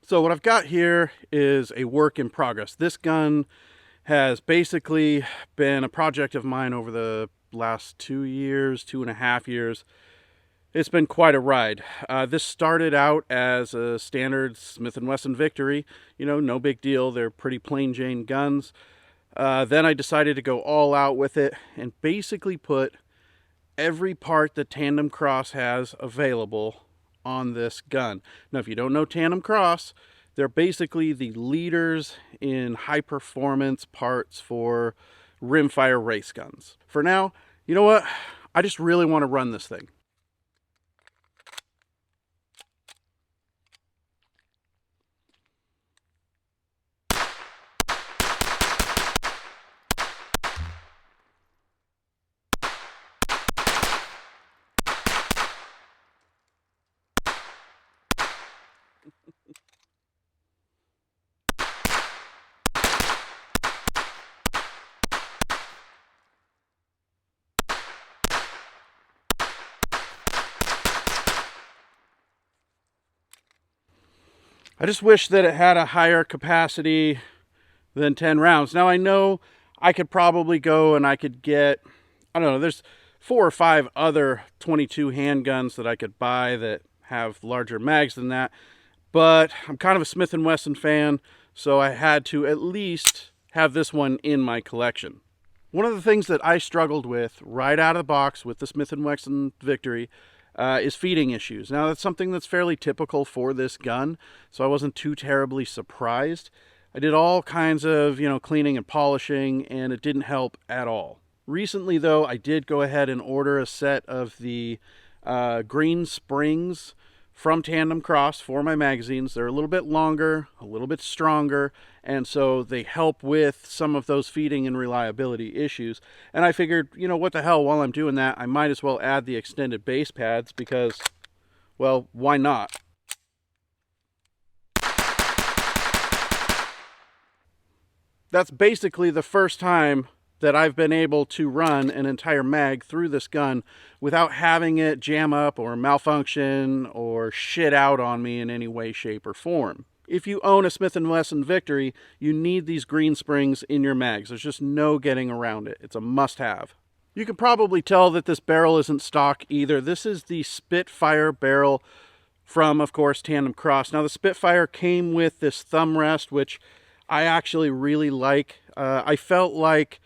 So what I've got here is a work in progress. This gun has basically been a project of mine over the last 2 years, 2.5 years. It's been quite a ride. This started out as a standard Smith & Wesson Victory. You know, no big deal. They're pretty plain Jane guns. Then I decided to go all out with it and basically put every part that Tandem Kross has available on this gun. Now, if you don't know Tandem Kross, they're basically the leaders in high performance parts for rimfire race guns. For now, you know what? I just really want to run this thing. I just wish that it had a higher capacity than 10 rounds. Now, I know I could probably go and I could get, I don't know, there's 4 or 5 other 22 handguns that I could buy that have larger mags than that. But I'm kind of a Smith & Wesson fan, so I had to at least have this one in my collection. One of the things that I struggled with right out of the box with the Smith & Wesson Victory is feeding issues. Now, that's something that's fairly typical for this gun, so I wasn't too terribly surprised. I did all kinds of, cleaning and polishing, and it didn't help at all. Recently, though, I did go ahead and order a set of the green springs from Tandem Kross for my magazines. They're a little bit longer, a little bit stronger, and so they help with some of those feeding and reliability issues. And I figured, what the hell, while I'm doing that, I might as well add the extended base pads because, well, why not? That's basically the first time that I've been able to run an entire mag through this gun without having it jam up or malfunction or shit out on me in any way, shape, or form. If you own a Smith & Wesson Victory, you need these green springs in your mags. There's just no getting around it. It's a must-have. You can probably tell that this barrel isn't stock either. This is the Spitfire barrel from, of course, Tandem Kross. Now, the Spitfire came with this thumb rest, which I actually really like. I felt like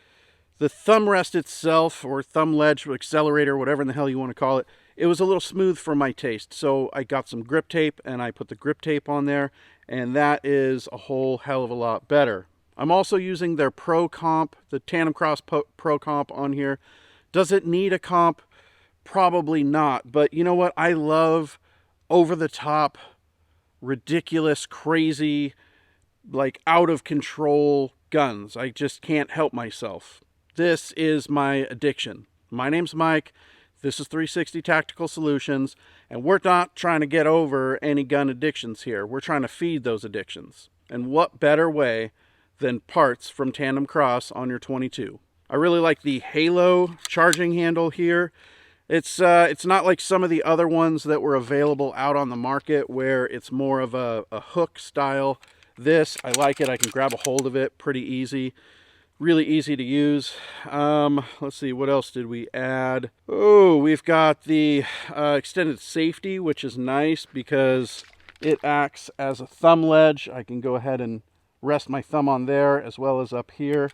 the thumb rest itself, or thumb ledge, accelerator, whatever in the hell you want to call it, it was a little smooth for my taste. So I got some grip tape and I put the grip tape on there, and that is a whole hell of a lot better. I'm also using their Pro Comp, the Tandem Kross Pro Comp on here. Does it need a comp? Probably not. But you know what? I love over-the-top, ridiculous, crazy, like out of control guns. I just can't help myself. This is my addiction. My name's Mike. This is 360 Tactical Solutions, and we're not trying to get over any gun addictions here. We're trying to feed those addictions. And what better way than parts from Tandem Kross on your 22? I really like the Halo charging handle here. It's not like some of the other ones that were available out on the market where it's more of a hook style. This, I like it. I can grab a hold of it pretty easy. Really easy to use. Let's see, what else did we add? Oh, we've got the extended safety, which is nice because it acts as a thumb ledge. I can go ahead and rest my thumb on there as well as up here.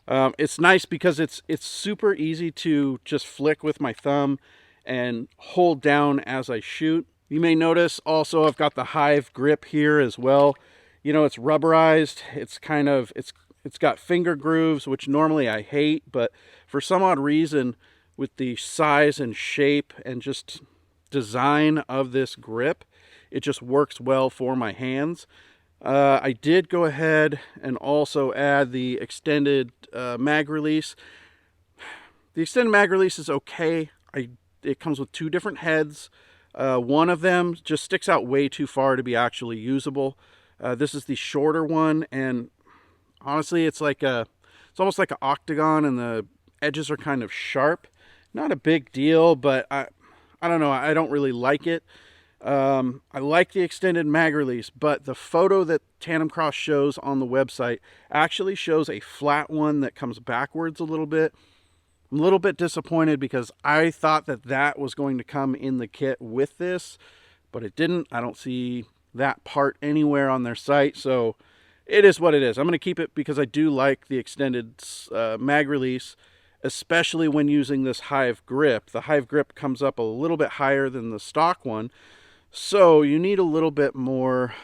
It's nice because it's super easy to just flick with my thumb and hold down as I shoot. You may notice also I've got the Hive grip here as well. It's rubberized. It's got finger grooves, which normally I hate, but for some odd reason, with the size and shape and just design of this grip, it just works well for my hands. I did go ahead and also add the extended mag release. The extended mag release is okay. It comes with 2 different heads. One of them just sticks out way too far to be actually usable. This is the shorter one, and honestly, it's almost like an octagon, and the edges are kind of sharp. Not a big deal, but I don't know. I don't really like it. I like the extended mag release, but the photo that Tandem Kross shows on the website actually shows a flat one that comes backwards a little bit. I'm a little bit disappointed because I thought that that was going to come in the kit with this, but it didn't. I don't see that part anywhere on their site, so it is what it is. I'm going to keep it because I do like the extended mag release, especially when using this Hive grip. The Hive grip comes up a little bit higher than the stock one, so you need a little bit more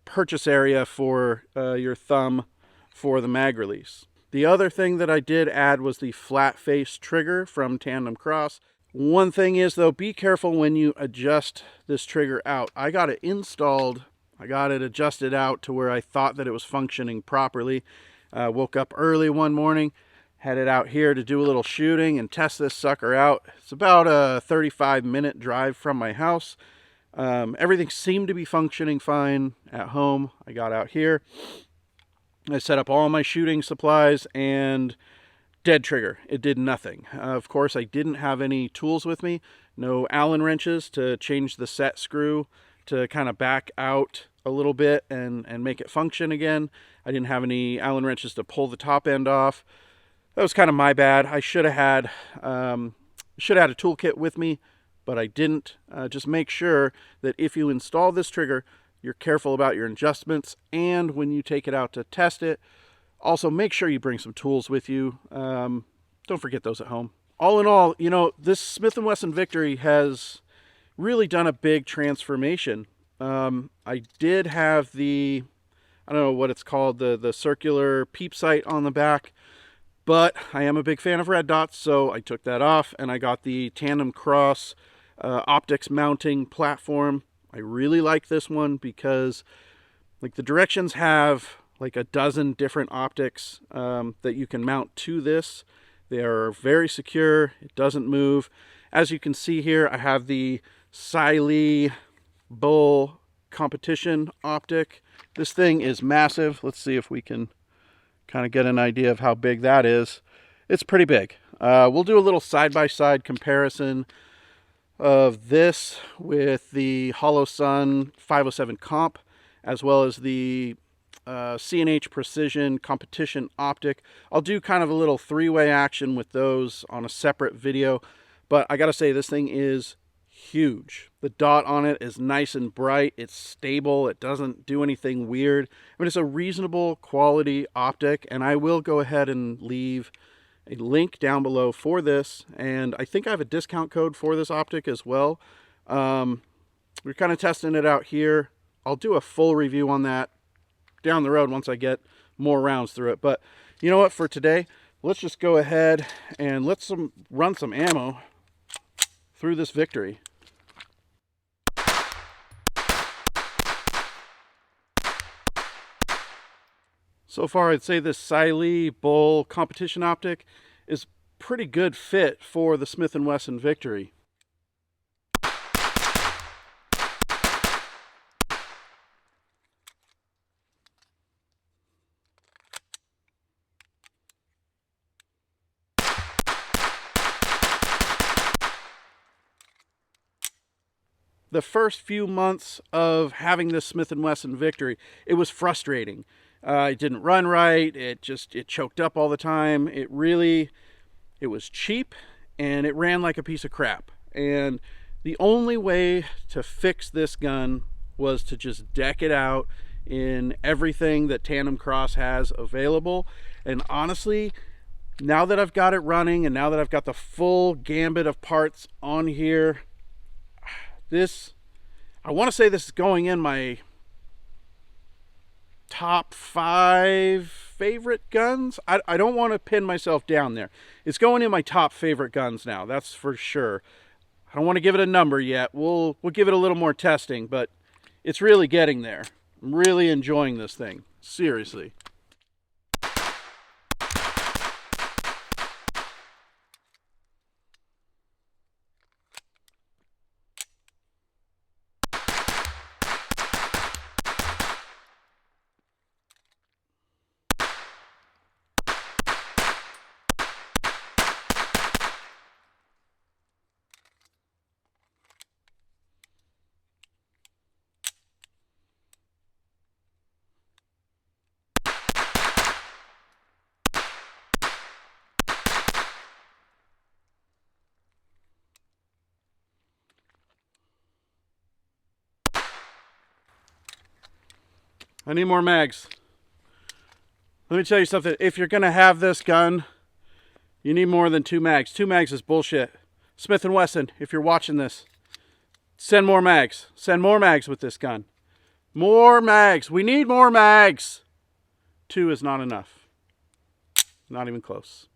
purchase area for your thumb for the mag release. The other thing that I did add was the flat face trigger from Tandem Kross. One thing is though, be careful when you adjust this trigger out. I got it installed, I got it adjusted out to where I thought that it was functioning properly. Woke up early one morning, headed out here to do a little shooting and test this sucker out. It's about a 35-minute drive from my house. Everything seemed to be functioning fine at home. I got out here, I set up all my shooting supplies, and dead trigger. It did nothing. Of course, I didn't have any tools with me. No Allen wrenches to change the set screw to kind of back out a little bit and make it function again. I didn't have any Allen wrenches to pull the top end off. That was kind of my bad. I should have had a toolkit with me, but I didn't. Just make sure that if you install this trigger, you're careful about your adjustments, and when you take it out to test it, also make sure you bring some tools with you. Don't forget those at home. All in all, you know, this Smith & Wesson Victory has really done a big transformation. I did have the, I don't know what it's called, the circular peep sight on the back, but I am a big fan of red dots, so I took that off and I got the Tandem Kross optics mounting platform. I really like this one because like the directions have like a dozen different optics that you can mount to this. They are very secure. It doesn't move. As you can see here, I have the Siley Bull competition optic. This thing is massive. Let's see if we can kind of get an idea of how big that is. It's pretty big. We'll do a little side-by-side comparison of this with the Hollow Sun 507 comp, as well as the C&H Precision competition optic. I'll do kind of a little three-way action with those on a separate video, but I gotta say this thing is huge. The dot on it is nice and bright. It's stable. It doesn't do anything weird. I mean, it's a reasonable quality optic, and I will go ahead and leave a link down below for this, and I think I have a discount code for this optic as well. We're kind of testing it out here. I'll do a full review on that down the road once I get more rounds through it. But you know what, for today, let's just go ahead and let's run some ammo through this Victory. So far, I'd say this Siley Bull competition optic is pretty good fit for the Smith & Wesson Victory. The first few months of having this Smith & Wesson Victory, it was frustrating. It didn't run right. It choked up all the time. It was cheap and it ran like a piece of crap. And the only way to fix this gun was to just deck it out in everything that Tandem Kross has available. And honestly, now that I've got it running and now that I've got the full gambit of parts on here, I want to say this is going in my top 5 favorite guns. I don't want to pin myself down there. It's going in my top favorite guns now, that's for sure. I don't want to give it a number yet. We'll give it a little more testing, but it's really getting there. I'm really enjoying this thing, seriously. I need more mags. Let me tell you something. If you're going to have this gun, you need more than 2 mags. 2 mags is bullshit. Smith & Wesson, if you're watching this, send more mags. Send more mags with this gun. More mags. We need more mags. 2 is not enough. Not even close.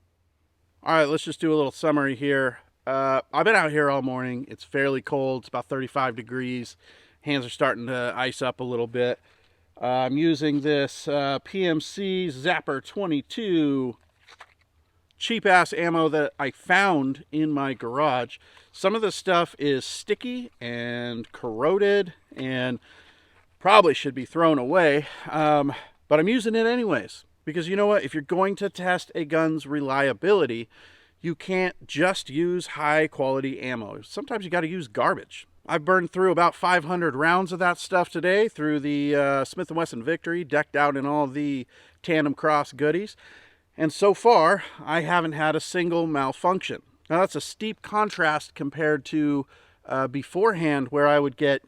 All right, let's just do a little summary here. I've been out here all morning. It's fairly cold. It's about 35 degrees. Hands are starting to ice up a little bit. I'm using this PMC Zapper 22 cheap ass ammo that I found in my garage. Some of this stuff is sticky and corroded and probably should be thrown away, but I'm using it anyways, because you know what, if you're going to test a gun's reliability, you can't just use high quality ammo. Sometimes you got to use garbage. I've burned through about 500 rounds of that stuff today through the Smith & Wesson Victory, decked out in all the Tandem Kross goodies. And so far, I haven't had a single malfunction. Now, that's a steep contrast compared to beforehand, where I would get,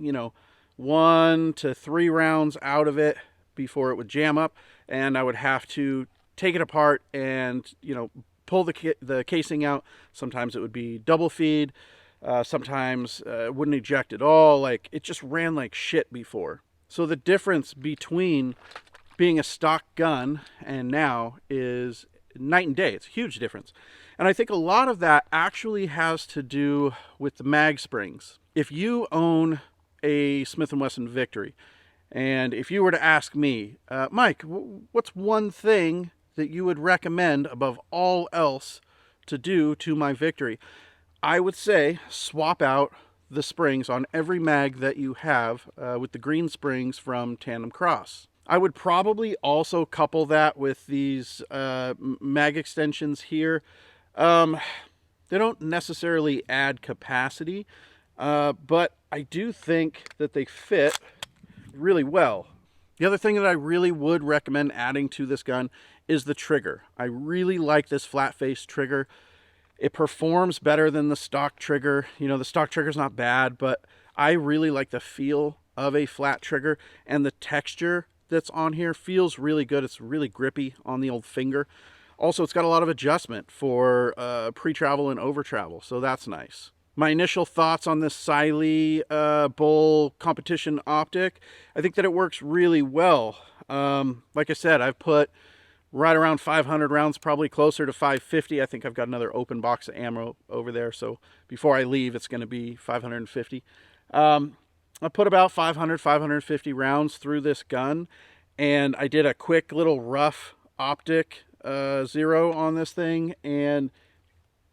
1 to 3 rounds out of it before it would jam up, and I would have to take it apart and, pull the casing out. Sometimes it would be double feed. Sometimes it wouldn't eject at all. Like, it just ran like shit before. So the difference between being a stock gun and now is night and day. It's a huge difference. And I think a lot of that actually has to do with the mag springs. If you own a Smith & Wesson Victory, and if you were to ask me, Mike, what's one thing that you would recommend above all else to do to my Victory? I would say swap out the springs on every mag that you have with the green springs from Tandem Kross. I would probably also couple that with these mag extensions here. They don't necessarily add capacity, but I do think that they fit really well. The other thing that I really would recommend adding to this gun is the trigger. I really like this flat face trigger. It performs better than the stock trigger. The stock trigger's not bad, but I really like the feel of a flat trigger, and the texture that's on here feels really good. It's really grippy on the old finger. Also, it's got a lot of adjustment for pre-travel and over-travel, so that's nice. My initial thoughts on this Siley Bull competition optic, I think that it works really well. Like I said, I've put right around 500 rounds, probably closer to 550. I think I've got another open box of ammo over there, so before I leave, it's going to be 550. I put about 550 rounds through this gun, and I did a quick little rough optic zero on this thing, and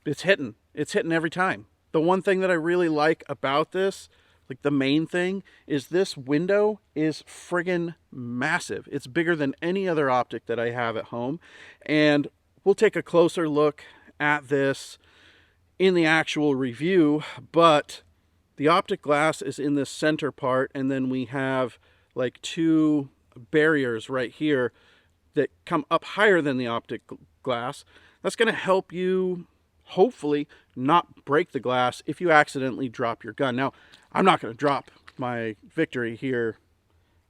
it's hitting every time. The one thing that I really like about this, like the main thing, is this window is friggin' massive. It's bigger than any other optic that I have at home, and we'll take a closer look at this in the actual review, but the optic glass is in this center part, and then we have like 2 barriers right here that come up higher than the optic glass. That's going to help you hopefully not break the glass if you accidentally drop your gun. Now, I'm not going to drop my Victory here.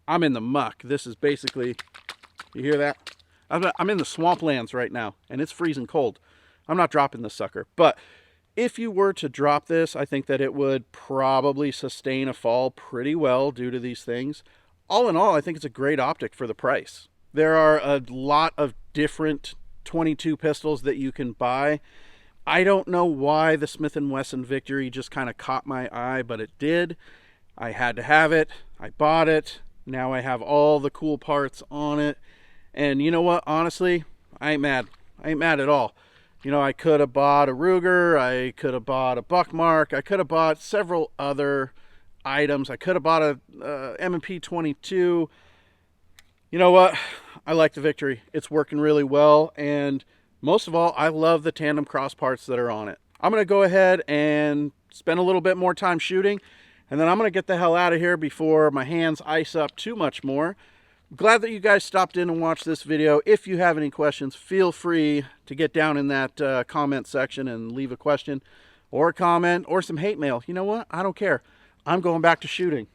I'm in the muck. This is basically, you hear that? I'm in the swamplands right now, and it's freezing cold. I'm not dropping this sucker. But if you were to drop this, I think that it would probably sustain a fall pretty well due to these things. All in all, I think it's a great optic for the price. There are a lot of different 22 pistols that you can buy. I don't know why the Smith & Wesson Victory just kind of caught my eye, but it did. I had to have it. I bought it. Now I have all the cool parts on it. And you know what? Honestly, I ain't mad. I ain't mad at all. I could have bought a Ruger. I could have bought a Buckmark. I could have bought several other items. I could have bought a M&P 22. You know what? I like the Victory. It's working really well, and most of all, I love the Tandem Kross parts that are on it. I'm going to go ahead and spend a little bit more time shooting, and then I'm going to get the hell out of here before my hands ice up too much more. Glad that you guys stopped in and watched this video. If you have any questions, feel free to get down in that comment section and leave a question or a comment or some hate mail. You know what? I don't care. I'm going back to shooting.